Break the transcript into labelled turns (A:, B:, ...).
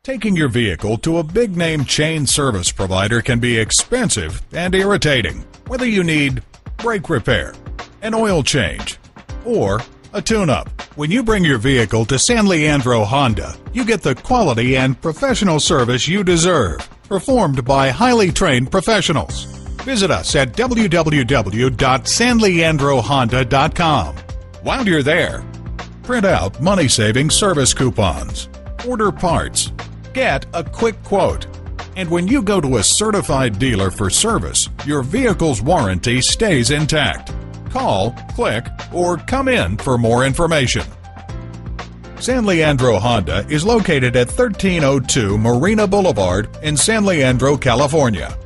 A: Taking your vehicle to a big-name chain service provider can be expensive and irritating, whether you need brake repair, an oil change, or a tune-up. When you bring your vehicle to San Leandro Honda, you get the quality and professional service you deserve, performed by highly trained professionals. Visit us at www.sanleandrohonda.com. While you're there, print out money-saving service coupons, order parts, get a quick quote, and when you go to a certified dealer for service, your vehicle's warranty stays intact. Call, click, or come in for more information. San Leandro Honda is located at 1302 Marina Boulevard in San Leandro, California.